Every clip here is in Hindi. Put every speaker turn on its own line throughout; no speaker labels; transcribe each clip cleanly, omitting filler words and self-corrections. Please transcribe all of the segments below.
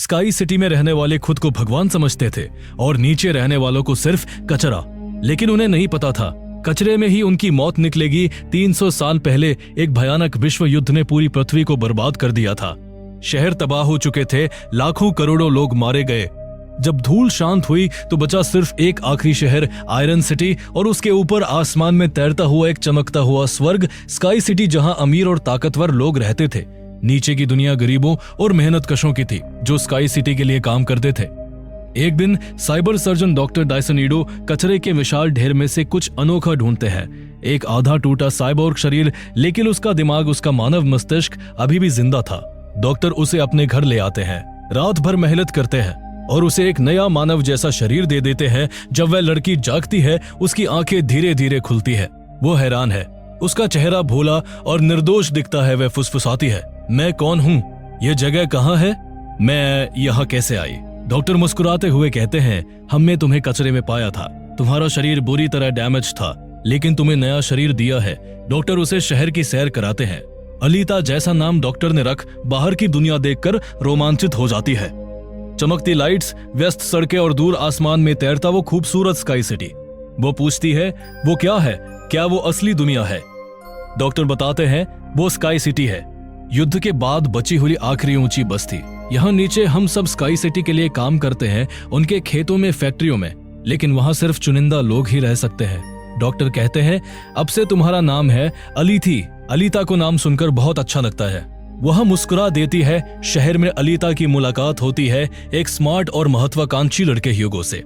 स्काई सिटी में रहने वाले खुद को भगवान समझते थे और नीचे रहने वालों को सिर्फ कचरा। लेकिन उन्हें नहीं पता था कचरे में ही उनकी मौत निकलेगी। 300 साल पहले एक भयानक विश्व युद्ध ने पूरी पृथ्वी को बर्बाद कर दिया था। शहर तबाह हो चुके थे, लाखों करोड़ों लोग मारे गए। जब धूल शांत हुई तो बचा सिर्फ एक आखिरी शहर, आयरन सिटी, और उसके ऊपर आसमान में तैरता हुआ एक चमकता हुआ स्वर्ग, स्काई सिटी, जहां अमीर और ताकतवर लोग रहते थे। नीचे की दुनिया गरीबों और मेहनतकशों की थी जो स्काई सिटी के लिए काम करते थे। एक दिन साइबर सर्जन डॉक्टर डायसन ईडो कचरे के विशाल ढेर में से कुछ अनोखा ढूंढते हैं। एक आधा टूटा साइबोर्ग शरीर, लेकिन उसका दिमाग, उसका मानव मस्तिष्क अभी भी जिंदा था। डॉक्टर उसे अपने घर ले आते हैं, रात भर मेहनत करते हैं और उसे एक नया मानव जैसा शरीर दे देते हैं। जब वह लड़की जागती है, उसकी आंखें धीरे धीरे खुलती है। वो हैरान है, उसका चेहरा भोला और निर्दोष दिखता है। वह फुसफुसाती है, मैं कौन हूँ? यह जगह कहाँ है? मैं यहाँ कैसे आई? डॉक्टर मुस्कुराते हुए कहते हैं, हमने तुम्हें कचरे में पाया था। तुम्हारा शरीर बुरी तरह डैमेज था, लेकिन तुम्हें नया शरीर दिया है। डॉक्टर उसे शहर की सैर कराते हैं। अलीता जैसा नाम डॉक्टर ने रख बाहर की दुनिया देखकर रोमांचित हो जाती है। चमकती लाइट्स, व्यस्त सड़कें और दूर आसमान में तैरता वो खूबसूरत स्काई सिटी। वो पूछती है, वो क्या है? क्या वो असली दुनिया है? डॉक्टर बताते हैं, वो स्काई सिटी है, युद्ध के बाद बची हुई आखिरी ऊंची बस्ती। यहाँ नीचे हम सब स्काई सिटी के लिए काम करते हैं, उनके खेतों में, फैक्ट्रियों में, लेकिन वहाँ सिर्फ चुनिंदा लोग ही रह सकते हैं। डॉक्टर कहते हैं, अब से तुम्हारा नाम है अलीथी। अलीता को नाम सुनकर बहुत अच्छा लगता है। वह मुस्कुरा देती है। शहर में अलीता की मुलाकात होती है एक स्मार्ट और महत्वाकांक्षी लड़के ह्यूगो से।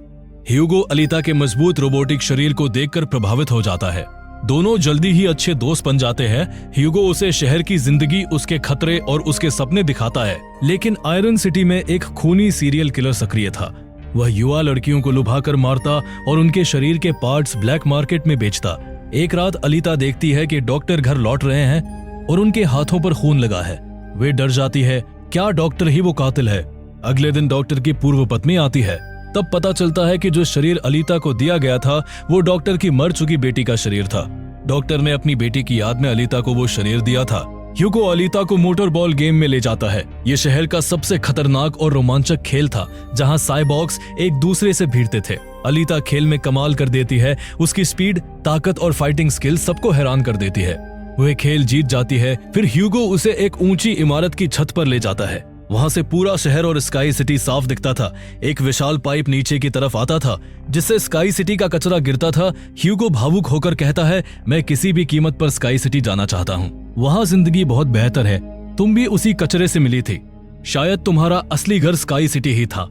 ह्यूगो अलीता के मजबूत रोबोटिक शरीर को देखकर प्रभावित हो जाता है। दोनों जल्दी ही अच्छे दोस्त बन जाते हैं। ह्यूगो उसे शहर की जिंदगी, उसके खतरे और उसके सपने दिखाता है। लेकिन आयरन सिटी में एक खूनी सीरियल किलर सक्रिय था। वह युवा लड़कियों को लुभाकर मारता और उनके शरीर के पार्ट्स ब्लैक मार्केट में बेचता। एक रात अलीता देखती है कि डॉक्टर घर लौट रहे हैं और उनके हाथों पर खून लगा है। वे डर जाती है, क्या डॉक्टर ही वो कातिल है? अगले दिन डॉक्टर की पूर्व पत्नी आती है। तब पता चलता है कि जो शरीर अलीता को दिया गया था वो डॉक्टर की मर चुकी बेटी का शरीर था। डॉक्टर ने अपनी बेटी की याद में अलीता को वो शरीर दिया था। ह्यूगो अलीता को मोटर बॉल गेम में ले जाता है। ये शहर का सबसे खतरनाक और रोमांचक खेल था, जहां साइबॉर्ग्स एक दूसरे से भिड़ते थे। अलीता खेल में कमाल कर देती है। उसकी स्पीड, ताकत और फाइटिंग स्किल सबको हैरान कर देती है। वह खेल जीत जाती है। फिर ह्यूगो उसे एक ऊंची इमारत की छत पर ले जाता है। वहां से पूरा शहर और स्काई सिटी साफ दिखता था। एक विशाल पाइप नीचे की तरफ आता था जिससे स्काई सिटी का कचरा गिरता था। ह्यूगो भावुक होकर कहता है, मैं किसी भी कीमत पर स्काई सिटी जाना चाहता हूँ। वहां जिंदगी बहुत बेहतर है। तुम भी उसी कचरे से मिली थी। शायद तुम्हारा असली घर स्काई सिटी ही था।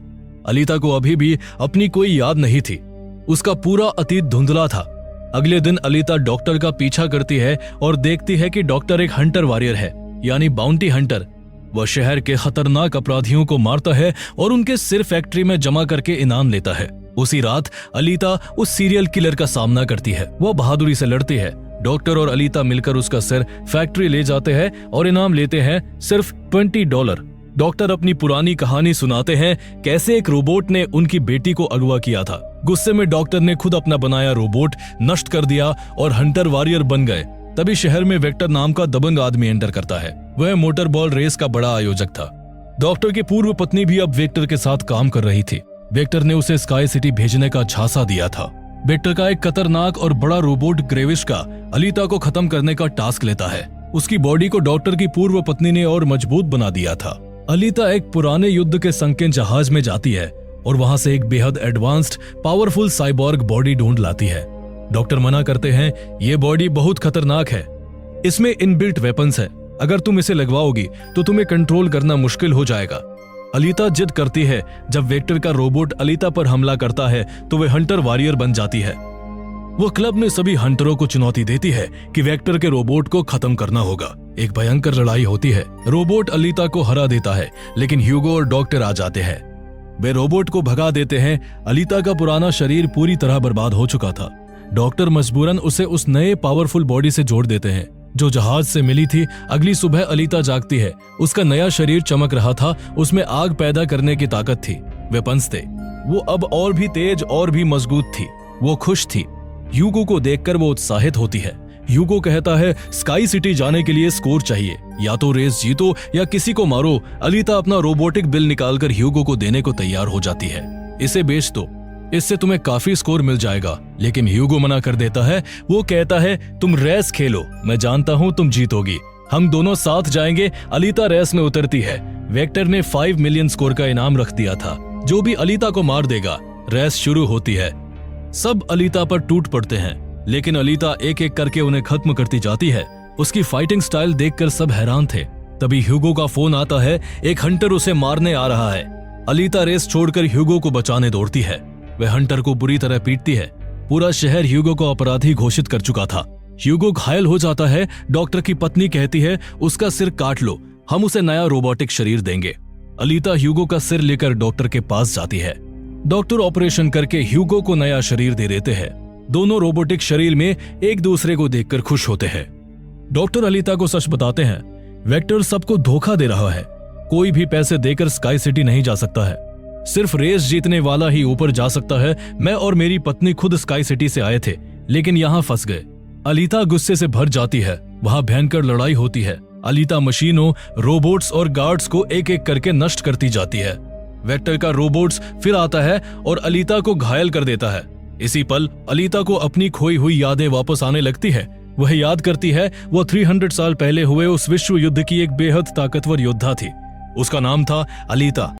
अलीता को अभी भी अपनी कोई याद नहीं थी। उसका पूरा अतीत धुंधला था। अगले दिन अलीता डॉक्टर का पीछा करती है और देखती है कि डॉक्टर एक हंटर वॉरियर है, यानी बाउंटी हंटर। वह शहर के खतरनाक अपराधियों को मारता है और उनके सिर फैक्ट्री में जमा करके इनाम लेता है। उसी रात अलीता उस सीरियल किलर का सामना करती है। वह बहादुरी से लड़ती है। डॉक्टर और अलीता मिलकर उसका सिर फैक्ट्री ले जाते हैं और इनाम लेते हैं सिर्फ $20। डॉक्टर अपनी पुरानी कहानी सुनाते हैं, कैसे एक रोबोट ने उनकी बेटी को अगवा किया था। गुस्से में डॉक्टर ने खुद अपना बनाया रोबोट नष्ट कर दिया और हंटर वॉरियर बन गए। तभी शहर में वेक्टर नाम का दबंग आदमी एंटर करता है। वह मोटर बॉल रेस का बड़ा आयोजक था। डॉक्टर की पूर्व पत्नी भी अब वेक्टर के साथ काम कर रही थी। वेक्टर ने उसे स्काई सिटी भेजने का झांसा दिया था। वेक्टर का एक खतरनाक और बड़ा रोबोट ग्रेविश का अलीता को खत्म करने का टास्क लेता है। उसकी बॉडी को डॉक्टर की पूर्व पत्नी ने और मजबूत बना दिया था। अलीता एक पुराने युद्ध के संकीर्ण जहाज में जाती है और वहां से एक बेहद एडवांस्ड पावरफुल साइबॉर्ग बॉडी ढूंढ लाती है। डॉक्टर मना करते हैं, ये बॉडी बहुत खतरनाक है, इसमें इनबिल्ट वेपन्स है, अगर तुम इसे लगवाओगी तो तुम्हें कंट्रोल करना मुश्किल हो जाएगा। अलीता जिद करती है। जब वेक्टर का रोबोट अलीता पर हमला करता है तो वे हंटर वॉरियर बन जाती है। वो क्लब में सभी हंटरों को चुनौती देती है कि वेक्टर के रोबोट को खत्म करना होगा। एक भयंकर लड़ाई होती है। रोबोट अलीता को हरा देता है, लेकिन ह्यूगो और डॉक्टर आ जाते हैं। वे रोबोट को भगा देते हैं। अलीता का पुराना शरीर पूरी तरह बर्बाद हो चुका था। डॉक्टर मजबूरन उसे उस नए पावरफुल बॉडी से जोड़ देते हैं जो जहाज से मिली थी। अगली सुबह अलीता जागती है। उसका नया शरीर चमक रहा था। उसमें आग पैदा करने की ताकत थी, वेपन्स थे। वो अब और भी तेज और भी मजबूत थी। वो खुश थी। ह्यूगो को देखकर वो उत्साहित होती है। ह्यूगो कहता है, स्काई सिटी जाने के लिए स्कोर चाहिए। या तो रेस जीतो या किसी को मारो। अलीता अपना रोबोटिक बिल निकालकर ह्यूगो को देने को तैयार हो जाती है। इसे बेच दो, इससे तुम्हें काफी स्कोर मिल जाएगा। लेकिन ह्यूगो मना कर देता है। वो कहता है तुम रेस खेलो, मैं जानता हूं तुम जीतोगी, हम दोनों साथ जाएंगे। अलीता रेस में उतरती है। वेक्टर ने 5 मिलियन स्कोर का इनाम रख दिया था। जो भी अलीता को मार देगा। रेस शुरू होती है। सब अलीता पर टूट पड़ते हैं, लेकिन अलीता एक एक करके उन्हें खत्म करती जाती है। उसकी फाइटिंग स्टाइल देखकर सब हैरान थे। तभी ह्यूगो का फोन आता है। एक हंटर उसे मारने आ रहा है। अलीता रेस छोड़कर ह्यूगो को बचाने दौड़ती है। वह हंटर को बुरी तरह पीटती है। पूरा शहर ह्यूगो को अपराधी घोषित कर चुका था। ह्यूगो घायल हो जाता है। डॉक्टर की पत्नी कहती है उसका सिर काट लो, हम उसे नया रोबोटिक शरीर देंगे। अलीता ह्यूगो का सिर लेकर डॉक्टर के पास जाती है। डॉक्टर ऑपरेशन करके ह्यूगो को नया शरीर दे देते हैं। दोनों रोबोटिक शरीर में एक दूसरे को देखकर खुश होते हैं। डॉक्टर अलीता को सच बताते हैं, वेक्टर सबको धोखा दे रहा है। कोई भी पैसे देकर स्काई सिटी नहीं जा सकता है, सिर्फ रेस जीतने वाला ही ऊपर जा सकता है। मैं और मेरी पत्नी खुद स्काई सिटी से आए थे, लेकिन यहाँ फंस गए। अलीता गुस्से से भर जाती है। वहां भयंकर लड़ाई होती है। अलीता मशीनों, रोबोट्स और गार्ड्स को एक एक करके नष्ट करती जाती है। वेक्टर का रोबोट्स फिर आता है और अलीता को घायल कर देता है। इसी पल अलीता को अपनी खोई हुई यादें वापस आने लगती है। वह याद करती है वो 300 साल पहले हुए उस विश्व युद्ध की एक बेहद ताकतवर योद्धा थी। उसका नाम था अलीता।